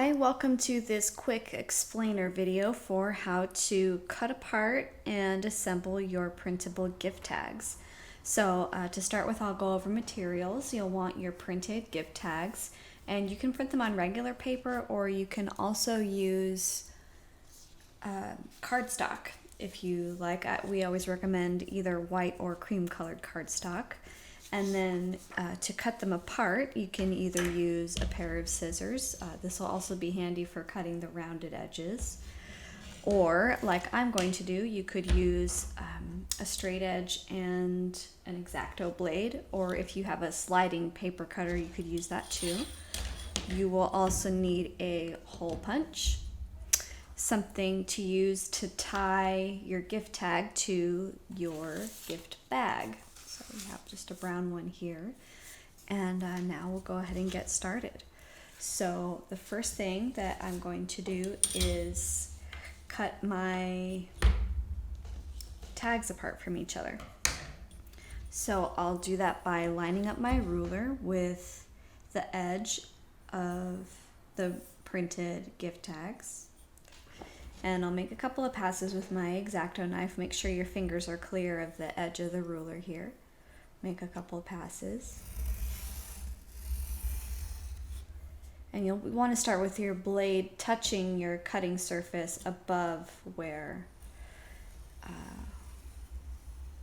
Hi, welcome to this quick explainer video for how to cut apart and assemble your printable gift tags. So to start with, I'll go over materials. You'll want your printed gift tags, and you can print them on regular paper, or you can also use cardstock if you like. We always recommend either white or cream colored cardstock. And then to cut them apart, you can either use a pair of scissors. This will also be handy for cutting the rounded edges. Or, like I'm going to do, you could use a straight edge and an X-Acto blade. Or if you have a sliding paper cutter, you could use that too. You will also need a hole punch, something to use to tie your gift tag to your gift bag. So we have just a brown one here. And now we'll go ahead and get started. So the first thing that I'm going to do is cut my tags apart from each other. So I'll do that by lining up my ruler with the edge of the printed gift tags. And I'll make a couple of passes with my X-Acto knife. Make sure your fingers are clear of the edge of the ruler here. Make a couple of passes. And you'll want to start with your blade touching your cutting surface above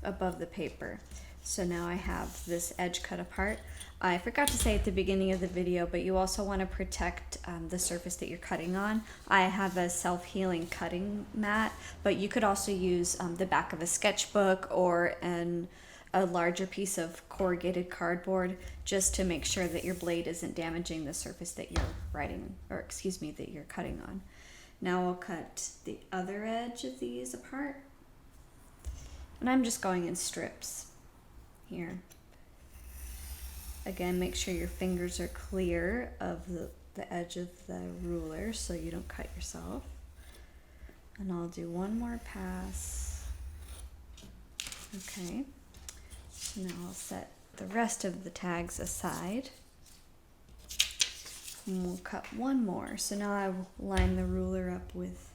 above the paper. So now I have this edge cut apart. I forgot to say at the beginning of the video, but you also want to protect the surface that you're cutting on. I have a self-healing cutting mat, but you could also use the back of a sketchbook or a larger piece of corrugated cardboard, just to make sure that your blade isn't damaging the surface that you're that you're cutting on. Now I'll cut the other edge of these apart. And I'm just going in strips here. Again, make sure your fingers are clear of the edge of the ruler so you don't cut yourself. And I'll do one more pass. Okay. So now I'll set the rest of the tags aside. And we'll cut one more. So now I will line the ruler up with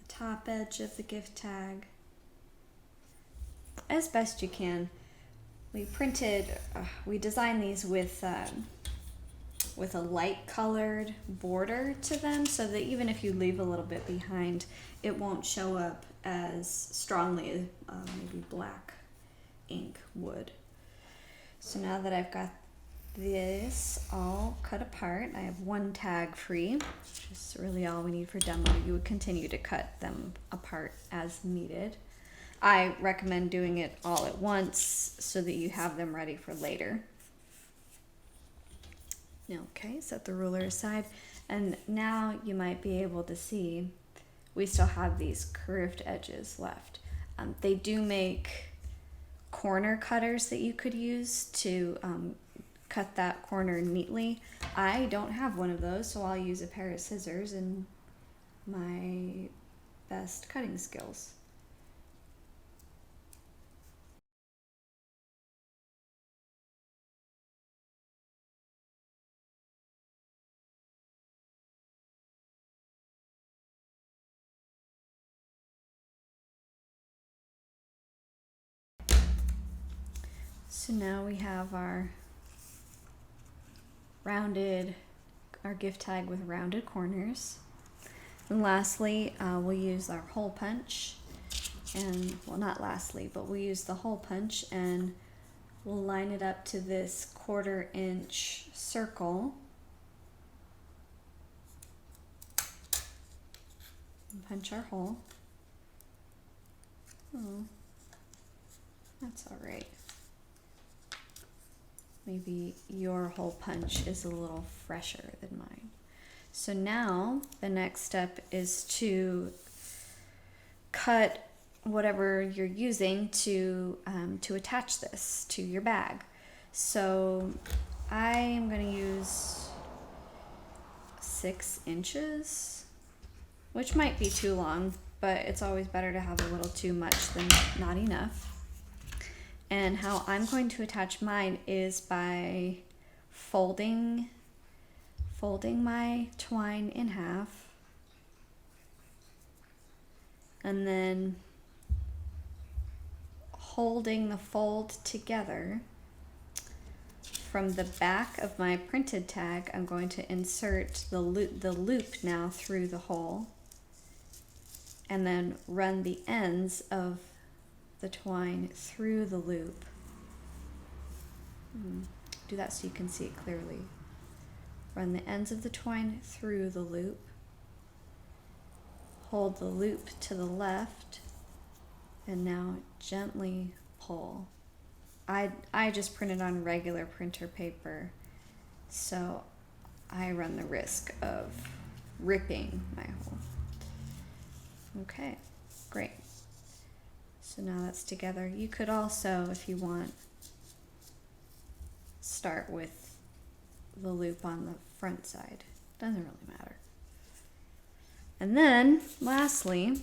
the top edge of the gift tag as best you can. We designed these with a light colored border to them, so that even if you leave a little bit behind, it won't show up as strongly as maybe black ink would. So now that I've got this all cut apart, I have one tag free, which is really all we need for demo. You would continue to cut them apart as needed. I recommend doing it all at once so that you have them ready for later. Okay, set the ruler aside, and now you might be able to see we still have these curved edges left. They do make corner cutters that you could use to cut that corner neatly. I don't have one of those, so I'll use a pair of scissors and my best cutting skills. So now we have our gift tag with rounded corners. And lastly, we'll use our hole punch. And, well, not lastly, but we'll use the hole punch and we'll line it up to this 1/4 inch circle. And punch our hole. Oh, that's all right. Maybe your hole punch is a little fresher than mine. So now the next step is to cut whatever you're using to attach this to your bag. So I am going to use 6 inches, which might be too long, but it's always better to have a little too much than not enough. And how I'm going to attach mine is by folding folding my twine in half, and then holding the fold together. From the back of my printed tag, I'm going to insert the loop now through the hole, and then run the ends of the twine through the loop. Do that so you can see it clearly. Run the ends of the twine through the loop. Hold the loop to the left, and now gently pull. I just printed on regular printer paper, so I run the risk of ripping my hole. Okay, great. So now that's together. You could also, if you want, start with the loop on the front side. Doesn't really matter. And then, lastly,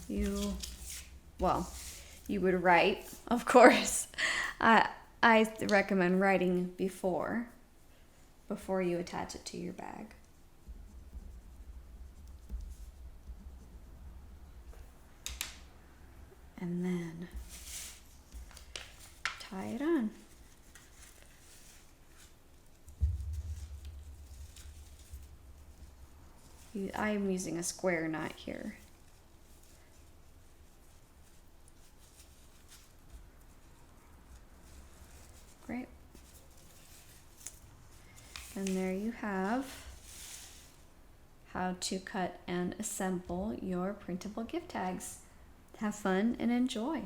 you would write, of course. I recommend writing before you attach it to your bag. And then tie it on. I'm using a square knot here. Great. And there you have how to cut and assemble your printable gift tags. Have fun and enjoy.